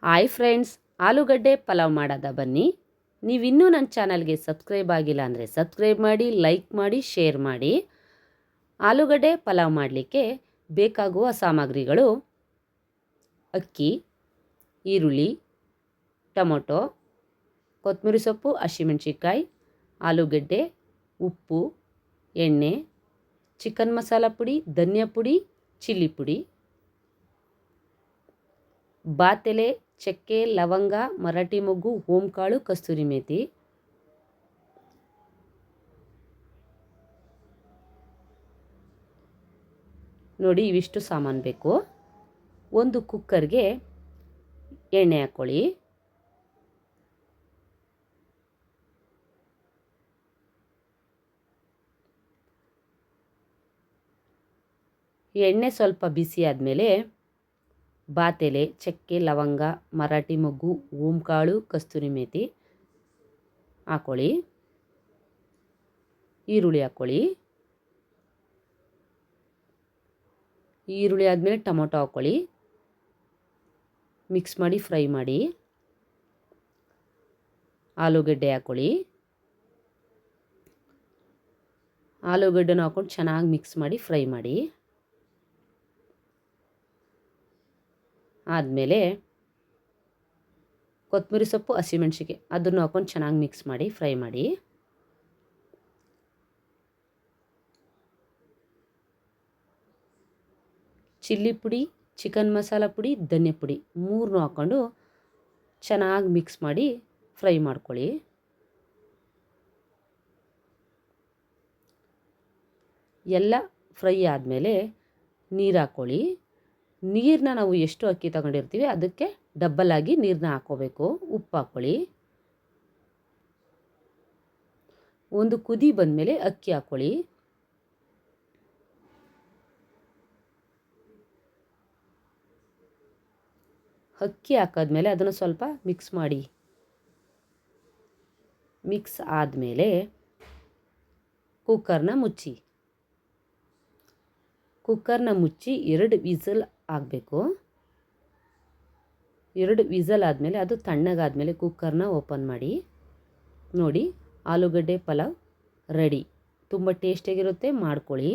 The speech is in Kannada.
ಹಾಯ್ ಫ್ರೆಂಡ್ಸ್, ಆಲೂಗಡ್ಡೆ ಪಲಾವ್ ಮಾಡೋದ ಬನ್ನಿ. ನೀವಿನ್ನೂ ನನ್ನ ಚಾನಲ್ಗೆ ಸಬ್ಸ್ಕ್ರೈಬ್ ಆಗಿಲ್ಲ ಅಂದರೆ ಸಬ್ಸ್ಕ್ರೈಬ್ ಮಾಡಿ, ಲೈಕ್ ಮಾಡಿ, ಶೇರ್ ಮಾಡಿ. ಆಲೂಗಡ್ಡೆ ಪಲಾವ್ ಮಾಡಲಿಕ್ಕೆ ಬೇಕಾಗುವ ಸಾಮಗ್ರಿಗಳು: ಅಕ್ಕಿ, ಈರುಳ್ಳಿ, ಟೊಮೊಟೊ, ಕೊತ್ತಂಬರಿ ಸೊಪ್ಪು, ಹಸಿಮೆಣಸಿನ್ಕಾಯಿ, ಆಲೂಗಡ್ಡೆ, ಉಪ್ಪು, ಎಣ್ಣೆ, ಚಿಕನ್ ಮಸಾಲ ಪುಡಿ, ಧನಿಯಾ ಪುಡಿ, ಚಿಲ್ಲಿ ಪುಡಿ, ಬಾತೆಲೆ, ಚಕ್ಕೆ, ಲವಂಗ, ಮರಾಠಿ ಮೊಗ್ಗು, ಓಂಕಾಳು, ಕಸ್ತೂರಿ ಮೇಥಿ. ನೋಡಿ, ಇವಿಷ್ಟು ಸಾಮಾನು ಬೇಕು. ಒಂದು ಕುಕ್ಕರ್ಗೆ ಎಣ್ಣೆ ಹಾಕ್ಕೊಳ್ಳಿ. ಎಣ್ಣೆ ಸ್ವಲ್ಪ ಬಿಸಿ ಆದಮೇಲೆ ಬಾತೆಲೆ, ಚಕ್ಕೆ, ಲವಂಗ, ಮರಾಠಿ ಮೊಗ್ಗು, ಓಂಕಾಳು, ಕಸ್ತೂರಿ ಮೇಥಿ ಹಾಕ್ಕೊಳ್ಳಿ. ಈರುಳ್ಳಿ ಹಾಕ್ಕೊಳ್ಳಿ. ಈರುಳ್ಳಿ ಆದಮೇಲೆ ಟೊಮೊಟೊ ಹಾಕ್ಕೊಳ್ಳಿ. ಮಿಕ್ಸ್ ಮಾಡಿ ಫ್ರೈ ಮಾಡಿ. ಆಲೂಗಡ್ಡೆ ಹಾಕ್ಕೊಳ್ಳಿ. ಆಲೂಗಡ್ಡೆನ ಹಾಕ್ಕೊಂಡು ಚೆನ್ನಾಗಿ ಮಿಕ್ಸ್ ಮಾಡಿ ಫ್ರೈ ಮಾಡಿ. ಆದಮೇಲೆ ಕೊತ್ತಂಬರಿ ಸೊಪ್ಪು, ಹಸಿಮೆಣಸಿನ್ಕಾಯಿ ಅದನ್ನು ಹಾಕ್ಕೊಂಡು ಚೆನ್ನಾಗಿ ಮಿಕ್ಸ್ ಮಾಡಿ ಫ್ರೈ ಮಾಡಿ. ಚಿಲ್ಲಿ ಪುಡಿ, ಚಿಕನ್ ಮಸಾಲ ಪುಡಿ, ಧನಿಯಾ ಪುಡಿ ಮೂರನ್ನೂ ಹಾಕ್ಕೊಂಡು ಚೆನ್ನಾಗಿ ಮಿಕ್ಸ್ ಮಾಡಿ ಫ್ರೈ ಮಾಡ್ಕೊಳ್ಳಿ. ಎಲ್ಲ ಫ್ರೈ ಆದಮೇಲೆ ನೀರು ಹಾಕ್ಕೊಳ್ಳಿ. ನೀರನ್ನ ನಾವು ಎಷ್ಟು ಅಕ್ಕಿ ತಗೊಂಡಿರ್ತೀವಿ ಅದಕ್ಕೆ ಡಬ್ಬಲ್ ಆಗಿ ನೀರನ್ನ ಹಾಕ್ಕೋಬೇಕು. ಉಪ್ಪು ಹಾಕ್ಕೊಳ್ಳಿ. ಒಂದು ಕುದಿ ಬಂದಮೇಲೆ ಅಕ್ಕಿ ಹಾಕ್ಕೊಳ್ಳಿ. ಅಕ್ಕಿ ಹಾಕಿದ್ಮೇಲೆ ಅದನ್ನು ಸ್ವಲ್ಪ ಮಿಕ್ಸ್ ಮಾಡಿ. ಮಿಕ್ಸ್ ಆದಮೇಲೆ ಕುಕ್ಕರ್ನ ಮುಚ್ಚಿ. ಕುಕ್ಕರ್ನ ಮುಚ್ಚಿ 2 ವಿಸಲ್ ಆಗಬೇಕು. 2 ವಿಸಲ್ ಆದಮೇಲೆ ಅದು ತಣ್ಣಗಾದಮೇಲೆ ಕುಕ್ಕರ್ನ ಓಪನ್ ಮಾಡಿ. ನೋಡಿ, ಆಲೂಗಡ್ಡೆ ಪಲಾವ್ ರೆಡಿ. ತುಂಬ ಟೇಸ್ಟಿಯಾಗಿರುತ್ತೆ, ಮಾಡ್ಕೊಳ್ಳಿ.